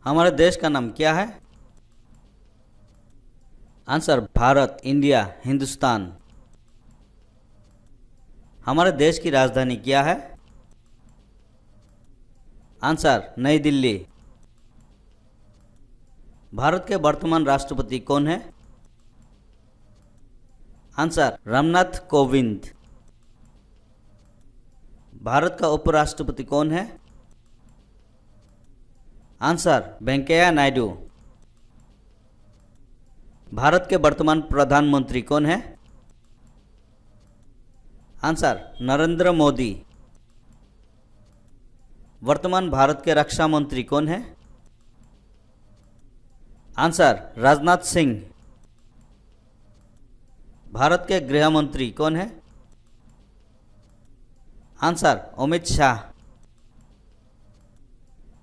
हमारे देश का नाम क्या है? Answer Bharat, India, Hindustan. हमारे देश की राजधानी क्या है? आंसर नई दिल्ली। भारत के वर्तमान राष्ट्रपति कौन है? आंसर रामनाथ कोविंद। भारत का उपराष्ट्रपति कौन है? आंसर वेंकैया नायडू। भारत के वर्तमान प्रधानमंत्री कौन है? आंसर नरेंद्र मोदी। वर्तमान भारत के रक्षा मंत्री कौन है? आंसर राजनाथ सिंह। भारत के गृह मंत्री कौन है? आंसर अमित शाह।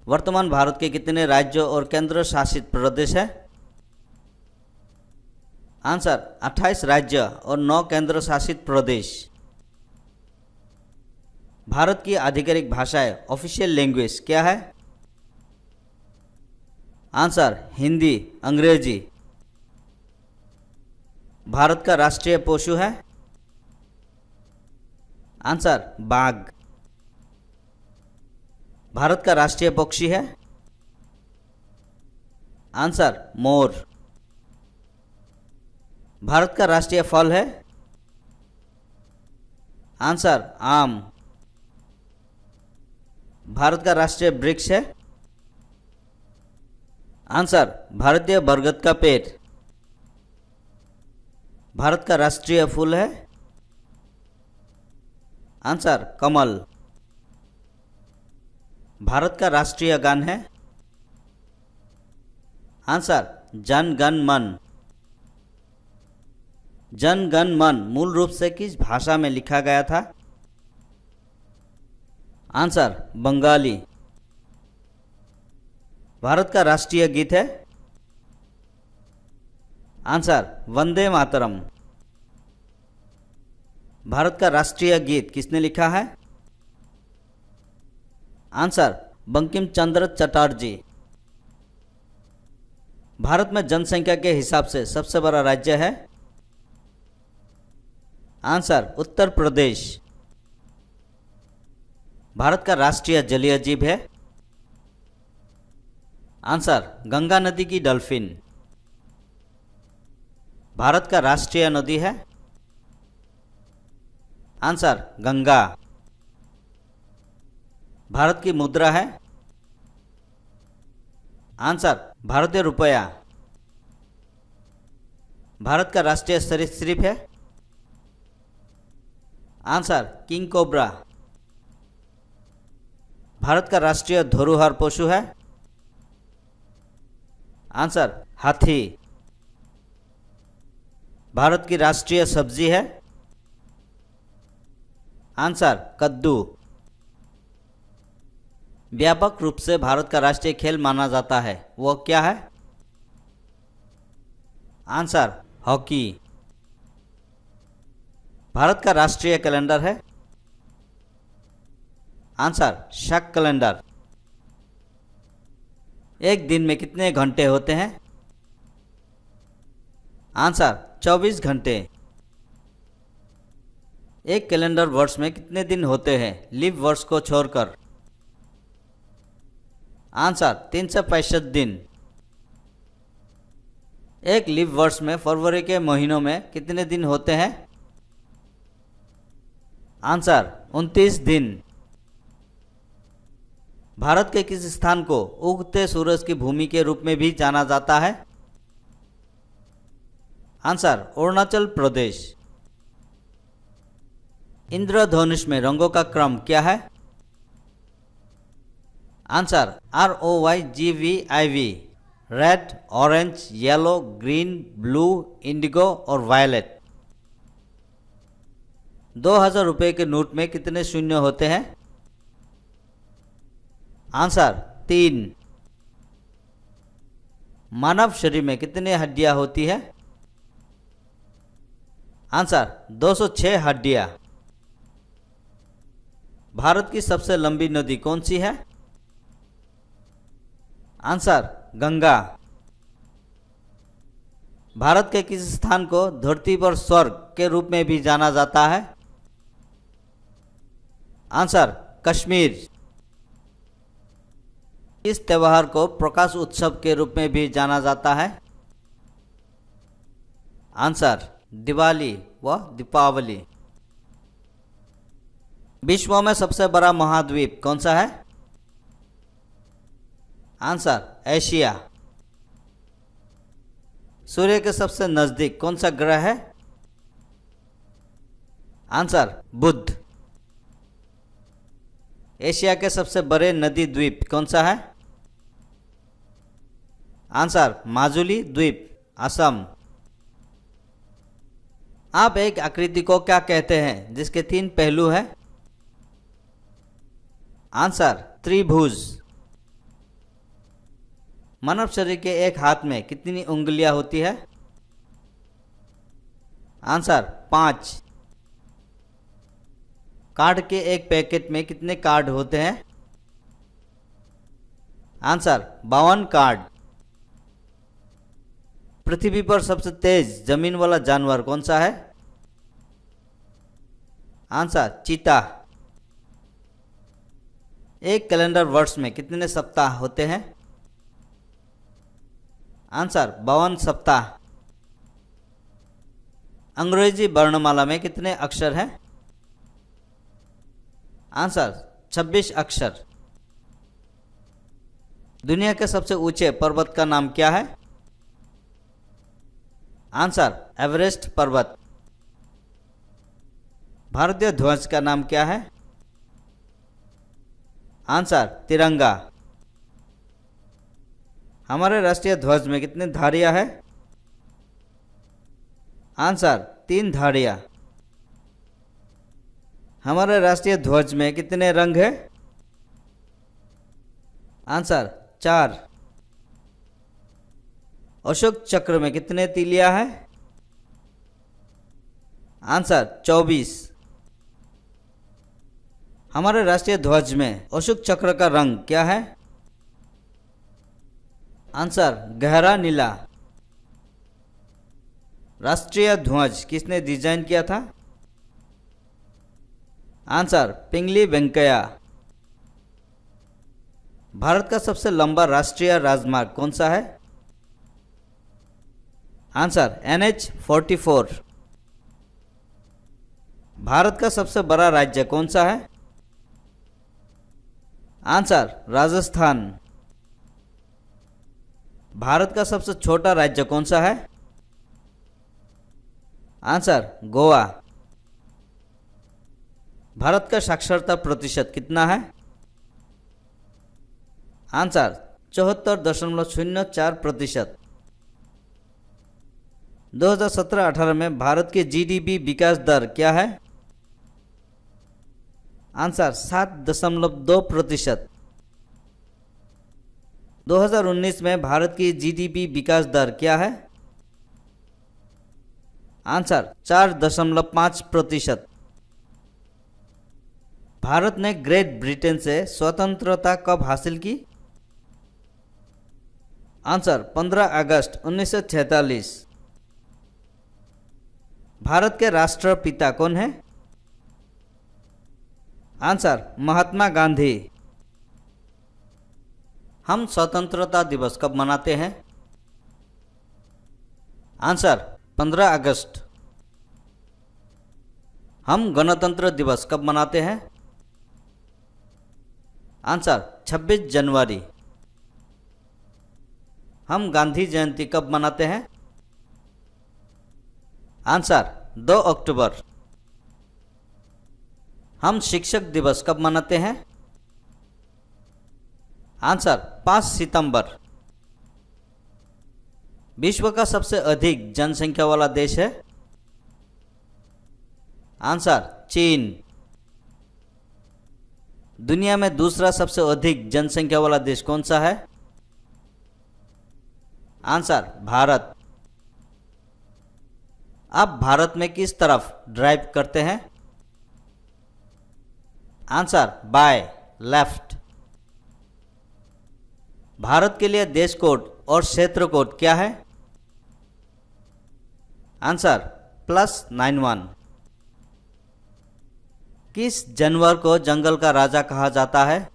वर्तमान भारत के कितने राज्यों और केंद्र शासित प्रदेश है? आंसर 28 राज्य और 9 केंद्र शासित प्रदेश। भारत की आधिकारिक भाषाएं, ऑफिशियल लैंग्वेज क्या है? आंसर हिंदी, अंग्रेजी। भारत का राष्ट्रीय पशु है? आंसर बाघ। भारत का राष्ट्रीय पक्षी है? Answer more. भारत का राष्ट्रीय फल है? आंसर आम। भारत का राष्ट्रीय वृक्ष है? आंसर भारतीय बरगद का पेड़। भारत का राष्ट्रीय फूल है? आंसर कमल। भारत का राष्ट्रीय गान है? आंसर जन गण मन। जन गण मन मूल रूप से किस भाषा में लिखा गया था? आंसर बंगाली। भारत का राष्ट्रीय गीत है? आंसर वंदे मातरम। भारत का राष्ट्रीय गीत किसने लिखा है? आंसर बंकिम चंद्र चटर्जी। भारत में जनसंख्या के हिसाब से सबसे बड़ा राज्य है? आंसर उत्तर प्रदेश। भारत का राष्ट्रीय जलीय जीव है? आंसर गंगा नदी की डॉल्फिन। भारत का राष्ट्रीय नदी है? आंसर गंगा। भारत की मुद्रा है? आंसर भारतीय रुपया। भारत का राष्ट्रीय सरीसृप है? Answer king cobra. भारत का राष्ट्रीय धरोहर पशु है? आंसर हाथी। भारत की राष्ट्रीय सब्जी है? आंसर कद्दू। व्यापक रूप से भारत का राष्ट्रीय खेल माना जाता है, वो क्या है? Answer hockey. भारत का राष्ट्रीय कैलेंडर है? आंसर शक कैलेंडर। एक दिन में कितने घंटे होते हैं? आंसर 24 घंटे। एक कैलेंडर वर्ष में कितने दिन होते हैं लीप वर्ष को छोड़कर? आंसर 365 दिन। एक लीप वर्ष में फरवरी के महीनों में कितने दिन होते हैं? आंसर 29 दिन। भारत के किस स्थान को उगते सूरज की भूमि के रूप में भी जाना जाता है? आंसर अरुणाचल प्रदेश। इंद्रधनुष में रंगों का क्रम क्या है? Answer ROYGVIV। Red, orange, yellow, green, blue, Indigo और वायलेट। 2000 रुपये के नोट में कितने शून्य होते हैं? आंसर 3। मानव शरीर में कितनी हड्डियां होती है? आंसर 206 हड्डियां। भारत की सबसे लंबी नदी कौन सी है? आंसर गंगा। भारत के किस स्थान को धरती पर स्वर्ग के रूप में भी जाना जाता है? आंसर कश्मीर। इस त्योहार को प्रकाश उत्सव के रूप में भी जाना जाता है? आंसर दिवाली व दीपावली। विश्व में सबसे बड़ा महाद्वीप कौन सा है? Answer Asia. सूर्य के सबसे नजदीक कौन सा ग्रह है? आंसर बुध। एशिया के सबसे बड़े नदी द्वीप कौन सा है? आंसर माजुली द्वीप, असम। आप एक आकृति को क्या कहते हैं जिसके 3 पहलू हैं? आंसर त्रिभुज। मानव शरीर के एक हाथ में कितनी उंगलियां होती है? आंसर 5। कार्ड के एक पैकेट में कितने कार्ड होते हैं? Answer 52 card. पृथ्वी पर सबसे तेज जमीन वाला जानवर कौन सा है? आंसर चीता। एक कैलेंडर वर्ष में कितने सप्ताह होते हैं? आंसर 52 सप्ताह। अंग्रेजी वर्णमाला में कितने अक्षर हैं? आंसर 26 अक्षर। दुनिया के सबसे ऊंचे पर्वत का नाम क्या है? आंसर एवरेस्ट पर्वत। भारतीय ध्वज का नाम क्या है? आंसर तिरंगा। हमारे राष्ट्रीय ध्वज में कितनी धारियां हैं? आंसर 3 धारियां। हमारे राष्ट्रीय ध्वज में कितने रंग हैं? आंसर 4। अशोक चक्र में कितने तीलियां हैं? आंसर 24। हमारे राष्ट्रीय ध्वज में अशोक चक्र का रंग क्या है? आंसर गहरा नीला। राष्ट्रीय ध्वज किसने डिजाइन किया था? आंसर पिंगली वेंकैया। भारत का सबसे लंबा राष्ट्रीय राजमार्ग कौन सा है? Answer NH-44। भारत का सबसे बड़ा राज्य कौन सा है? आंसर राजस्थान। भारत का सबसे छोटा राज्य कौन सा है? आंसर गोवा। भारत का साक्षरता प्रतिशत कितना है? आंसर 74.04%। 2017-18 में भारत के GDP विकास दर क्या है? आंसर 7.2%। 2019 में भारत की GDP विकास दर क्या है? आंसर 4.5%। भारत ने ग्रेट ब्रिटेन से स्वतंत्रता कब हासिल की? आंसर 15 अगस्त 1946। भारत के राष्ट्रपिता कौन है? आंसर महात्मा गांधी। हम स्वतंत्रता दिवस कब मनाते हैं? आंसर 15 अगस्त। हम गणतंत्र दिवस कब मनाते हैं? आंसर 26 जनवरी। हम गांधी जयंती कब मनाते हैं? आंसर 2 अक्टूबर। हम शिक्षक दिवस कब मनाते हैं? आंसर 5 सितंबर। विश्व का सबसे अधिक जनसंख्या वाला देश है? आंसर चीन। दुनिया में दूसरा सबसे अधिक जनसंख्या वाला देश कौन सा है? आंसर भारत। आप भारत में किस तरफ ड्राइव करते हैं? Answer by left. भारत के लिए देश कोड और क्षेत्र कोड क्या है? आंसर +91। किस जानवर को जंगल का राजा कहा जाता है?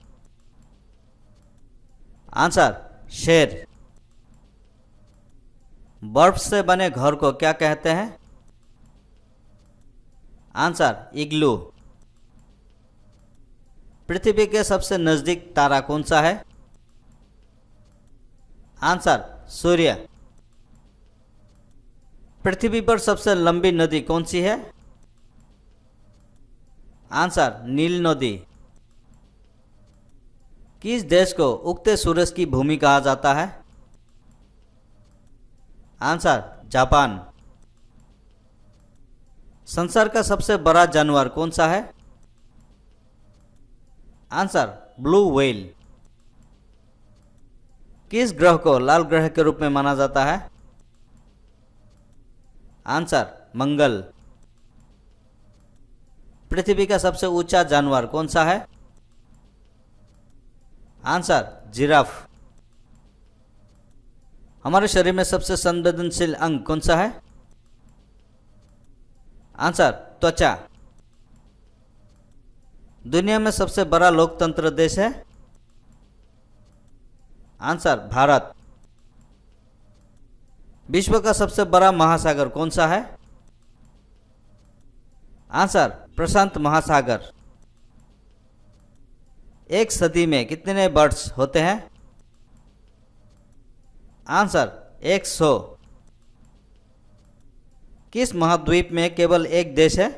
आंसर शेर। बर्फ से बने घर को क्या कहते हैं? आंसर इग्लू। पृथ्वी के सबसे नजदीक तारा कौन सा है? आंसर सूर्य। पृथ्वी पर सबसे लंबी नदी कौन सी है? आंसर नील नदी। किस देश को उगते सूरज की भूमि कहा जाता है? Answer Japan. संसार का सबसे बड़ा जानवर कौन सा है? Answer blue whale. किस ग्रह को लाल ग्रह के रूप में माना जाता है? आंसर मंगल। पृथ्वी का सबसे ऊंचा जानवर कौन सा है? Answer giraffe. हमारे शरीर में सबसे संवेदनशील अंग कौन सा है? आंसर त्वचा। दुनिया में सबसे बड़ा लोकतंत्र देश है? आंसर भारत। विश्व का सबसे बड़ा महासागर कौन सा है? आंसर प्रशांत महासागर। एक सदी में कितने वर्ष होते हैं? आंसर 100। किस महाद्वीप में केवल एक देश है?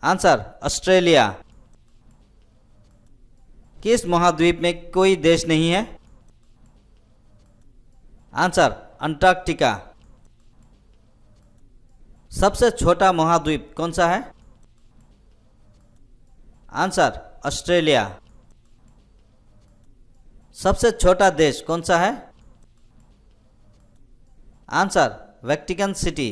Answer Australia. किस महाद्वीप में कोई देश नहीं है? Answer Antarctica. सबसे छोटा महाद्वीप कौन सा है? Answer Australia. सबसे छोटा देश कौन सा है? Answer Vatican city.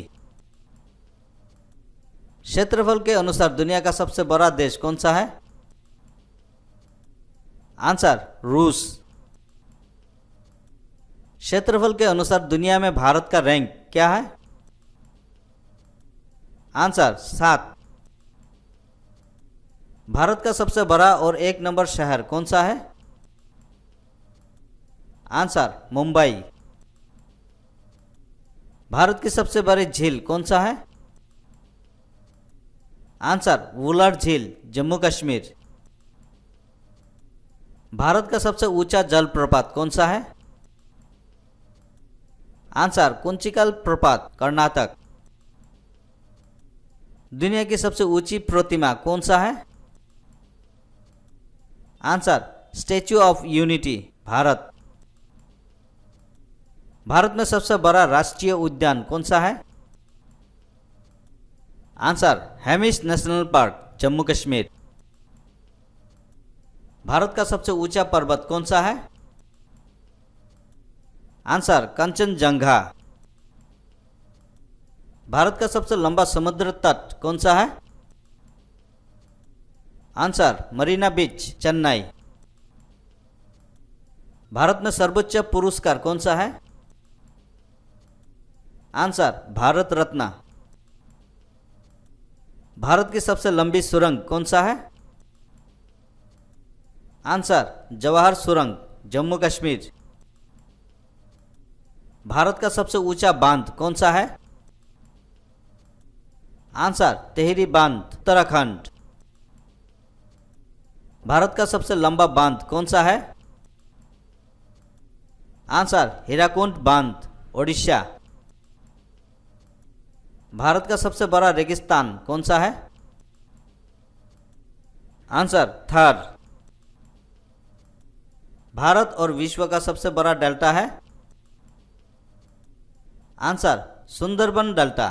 क्षेत्रफल के अनुसार दुनिया का सबसे बड़ा देश कौन सा है? आंसर रूस। क्षेत्रफल के अनुसार दुनिया में भारत का रैंक क्या है? आंसर 7। भारत का सबसे बड़ा और एक नंबर शहर कौन सा है? आंसर मुंबई। भारत की सबसे बड़ी झील कौन सा है? आंसर वुलर झील, जम्मू कश्मीर। भारत का सबसे ऊंचा जलप्रपात कौन सा है? आंसर कुंचिकल प्रपात, कर्नाटक। दुनिया की सबसे ऊंची प्रतिमा कौन सा है? Answer statue of unity, Bharat. Bharat में सबसे बड़ा राष्ट्रीय उद्यान कौन सा है? Answer Hemis national park, Jammu Kashmir. Bharat का सबसे ऊंचा पर्वत कौन सा है? आंसर कंचनजंगा। भारत का सबसे लंबा समुद्र तट कौन सा है? आंसर मरीना बीच, चेन्नई। भारत में सर्वोच्च पुरस्कार कौन सा है? आंसर भारत रत्न। भारत की सबसे लंबी सुरंग कौन सा है? आंसर जवाहर सुरंग, जम्मू कश्मीर। भारत का सबसे ऊंचा बांध कौन सा है? आंसर टिहरी बांध, उत्तराखंड। भारत का सबसे लंबा बांध कौन सा है? आंसर हीराकुंड बांध, ओडिशा। भारत का सबसे बड़ा रेगिस्तान कौन सा है? आंसर थार। भारत और विश्व का सबसे बड़ा डेल्टा है? Answer Sundarban delta.